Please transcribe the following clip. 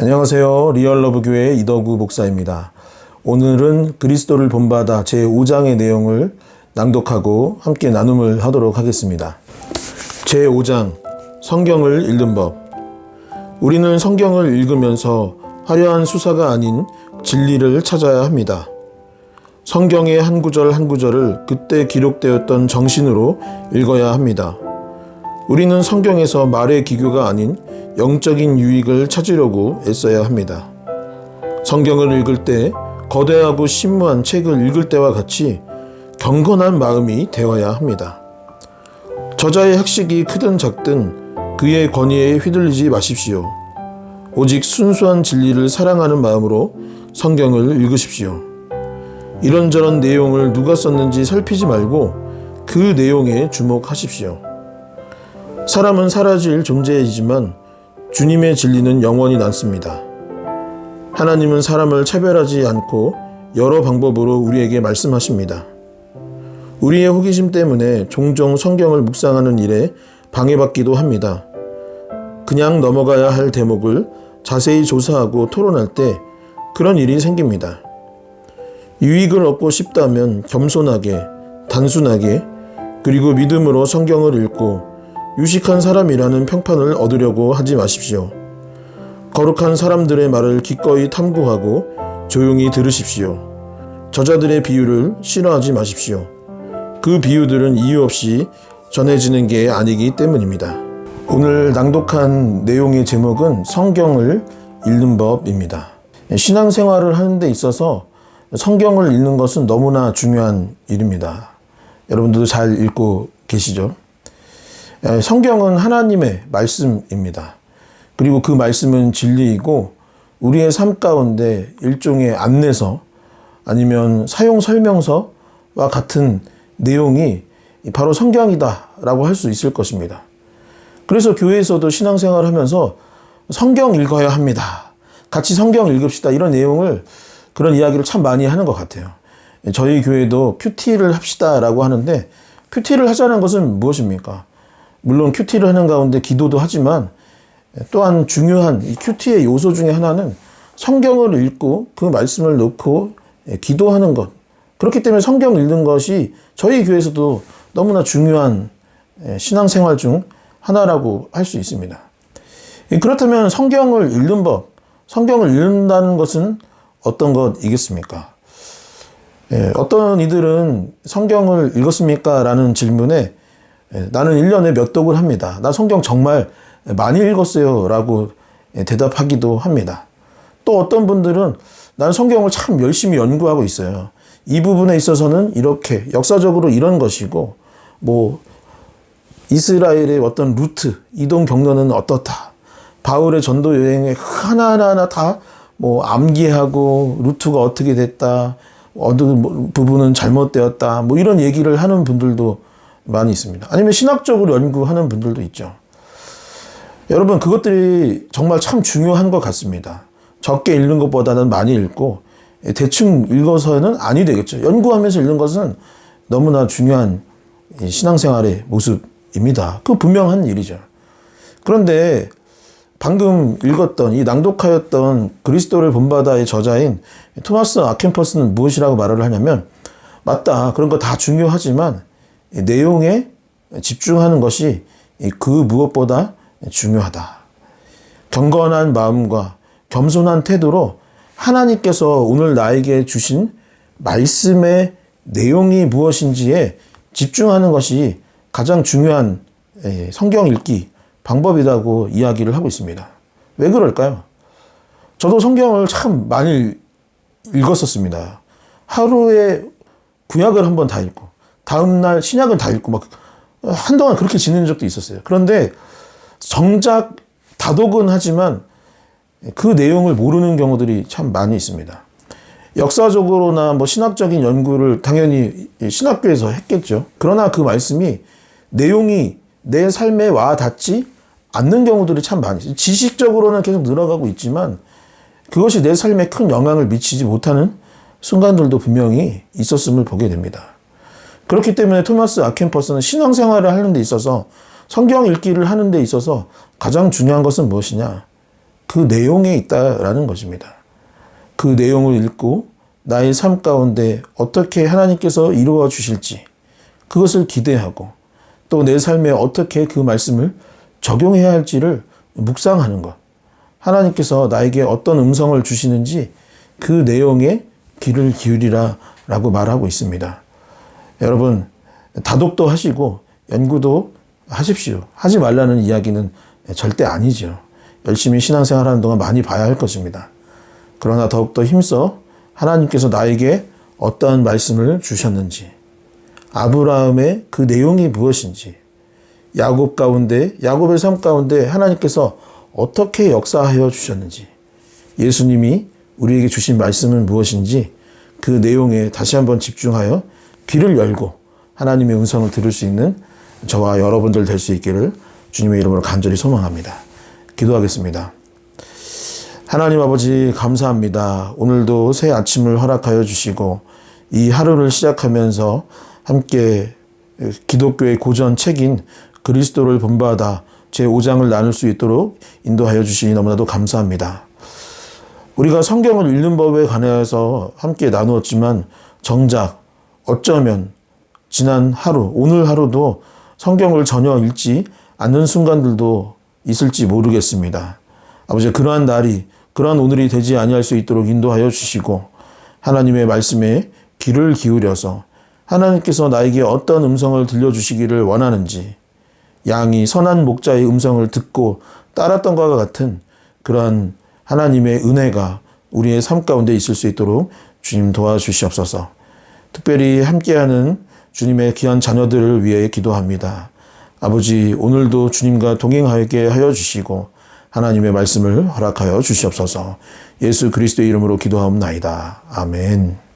안녕하세요. 리얼러브교회 이덕우 목사입니다. 오늘은 그리스도를 본받아 제5장의 내용을 낭독하고 함께 나눔을 하도록 하겠습니다. 제5장 성경을 읽는 법. 우리는 성경을 읽으면서 화려한 수사가 아닌 진리를 찾아야 합니다. 성경의 한 구절 한 구절을 그때 기록되었던 정신으로 읽어야 합니다. 우리는 성경에서 말의 기교가 아닌 영적인 유익을 찾으려고 애써야 합니다. 성경을 읽을 때 거대하고 심무한 책을 읽을 때와 같이 경건한 마음이 되어야 합니다. 저자의 학식이 크든 작든 그의 권위에 휘둘리지 마십시오. 오직 순수한 진리를 사랑하는 마음으로 성경을 읽으십시오. 이런저런 내용을 누가 썼는지 살피지 말고 그 내용에 주목하십시오. 사람은 사라질 존재이지만 주님의 진리는 영원히 남습니다. 하나님은 사람을 차별하지 않고 여러 방법으로 우리에게 말씀하십니다. 우리의 호기심 때문에 종종 성경을 묵상하는 일에 방해받기도 합니다. 그냥 넘어가야 할 대목을 자세히 조사하고 토론할 때 그런 일이 생깁니다. 유익을 얻고 싶다면 겸손하게, 단순하게, 그리고 믿음으로 성경을 읽고 유식한 사람이라는 평판을 얻으려고 하지 마십시오. 거룩한 사람들의 말을 기꺼이 탐구하고 조용히 들으십시오. 저자들의 비유를 싫어하지 마십시오. 그 비유들은 이유 없이 전해지는 게 아니기 때문입니다. 오늘 낭독한 내용의 제목은 성경을 읽는 법입니다. 신앙생활을 하는 데 있어서 성경을 읽는 것은 너무나 중요한 일입니다. 여러분들도 잘 읽고 계시죠? 성경은 하나님의 말씀입니다. 그리고 그 말씀은 진리이고 우리의 삶 가운데 일종의 안내서 아니면 사용 설명서와 같은 내용이 바로 성경이다라고 할 수 있을 것입니다. 그래서 교회에서도 신앙생활을 하면서 성경 읽어야 합니다. 같이 성경 읽읍시다. 이런 내용을 그런 이야기를 참 많이 하는 것 같아요. 저희 교회도 큐티를 합시다라고 하는데 큐티를 하자는 것은 무엇입니까? 물론 큐티를 하는 가운데 기도도 하지만 또한 중요한 이 큐티의 요소 중에 하나는 성경을 읽고 그 말씀을 놓고 기도하는 것. 그렇기 때문에 성경 읽는 것이 저희 교회에서도 너무나 중요한 신앙생활 중 하나라고 할 수 있습니다. 그렇다면 성경을 읽는 법, 성경을 읽는다는 것은 어떤 것이겠습니까? 어떤 이들은 성경을 읽었습니까? 라는 질문에 나는 1년에 몇 독을 합니다. 나 성경 정말 많이 읽었어요. 라고 대답하기도 합니다. 또 어떤 분들은 나는 성경을 참 열심히 연구하고 있어요. 이 부분에 있어서는 이렇게 역사적으로 이런 것이고 이스라엘의 어떤 루트, 이동 경로는 어떻다. 바울의 전도 여행에 하나하나 다 암기하고 루트가 어떻게 됐다. 어느 부분은 잘못되었다. 이런 얘기를 하는 분들도 많이 있습니다. 아니면 신학적으로 연구하는 분들도 있죠. 여러분, 그것들이 정말 참 중요한 것 같습니다. 적게 읽는 것보다는 많이 읽고 대충 읽어서는 아니 되겠죠. 연구하면서 읽는 것은 너무나 중요한 신앙생활의 모습입니다. 그 분명한 일이죠. 그런데 방금 읽었던 이 낭독하였던 그리스도를 본받아의 저자인 토마스 아켄퍼스는 무엇이라고 말을 하냐면 맞다. 그런 거 다 중요하지만 내용에 집중하는 것이 그 무엇보다 중요하다. 경건한 마음과 겸손한 태도로 하나님께서 오늘 나에게 주신 말씀의 내용이 무엇인지에 집중하는 것이 가장 중요한 성경 읽기 방법이라고 이야기를 하고 있습니다. 왜 그럴까요? 저도 성경을 참 많이 읽었었습니다. 하루에 구약을 한번 다 읽고 다음날 신약은 다 읽고 한동안 그렇게 지낸 적도 있었어요. 그런데 정작 다독은 하지만 그 내용을 모르는 경우들이 참 많이 있습니다. 역사적으로나 신학적인 연구를 당연히 신학교에서 했겠죠. 그러나 그 말씀이 내용이 내 삶에 와 닿지 않는 경우들이 참 많이 있어요. 지식적으로는 계속 늘어가고 있지만 그것이 내 삶에 큰 영향을 미치지 못하는 순간들도 분명히 있었음을 보게 됩니다. 그렇기 때문에 토마스 아켄퍼스는 신앙생활을 하는 데 있어서 성경 읽기를 하는 데 있어서 가장 중요한 것은 무엇이냐? 그 내용에 있다라는 것입니다. 그 내용을 읽고 나의 삶 가운데 어떻게 하나님께서 이루어 주실지 그것을 기대하고 또 내 삶에 어떻게 그 말씀을 적용해야 할지를 묵상하는 것. 하나님께서 나에게 어떤 음성을 주시는지 그 내용에 귀를 기울이라 라고 말하고 있습니다. 여러분, 다독도 하시고 연구도 하십시오. 하지 말라는 이야기는 절대 아니죠. 열심히 신앙생활 하는 동안 많이 봐야 할 것입니다. 그러나 더욱더 힘써 하나님께서 나에게 어떠한 말씀을 주셨는지, 아브라함의 그 내용이 무엇인지, 야곱의 삶 가운데 하나님께서 어떻게 역사하여 주셨는지, 예수님이 우리에게 주신 말씀은 무엇인지 그 내용에 다시 한번 집중하여 귀를 열고 하나님의 음성을 들을 수 있는 저와 여러분들 될 수 있기를 주님의 이름으로 간절히 소망합니다. 기도하겠습니다. 하나님 아버지 감사합니다. 오늘도 새 아침을 허락하여 주시고 이 하루를 시작하면서 함께 기독교의 고전 책인 그리스도를 본받아 제5장을 나눌 수 있도록 인도하여 주시니 너무나도 감사합니다. 우리가 성경을 읽는 법에 관해서 함께 나누었지만 정작 어쩌면 지난 하루, 오늘 하루도 성경을 전혀 읽지 않는 순간들도 있을지 모르겠습니다. 아버지 그러한 날이, 그러한 오늘이 되지 아니할 수 있도록 인도하여 주시고 하나님의 말씀에 귀를 기울여서 하나님께서 나에게 어떤 음성을 들려주시기를 원하는지 양이 선한 목자의 음성을 듣고 따랐던 것과 같은 그러한 하나님의 은혜가 우리의 삶 가운데 있을 수 있도록 주님 도와주시옵소서. 특별히 함께하는 주님의 귀한 자녀들을 위해 기도합니다. 아버지 오늘도 주님과 동행하게 하여 주시고 하나님의 말씀을 허락하여 주시옵소서. 예수 그리스도의 이름으로 기도하옵나이다. 아멘.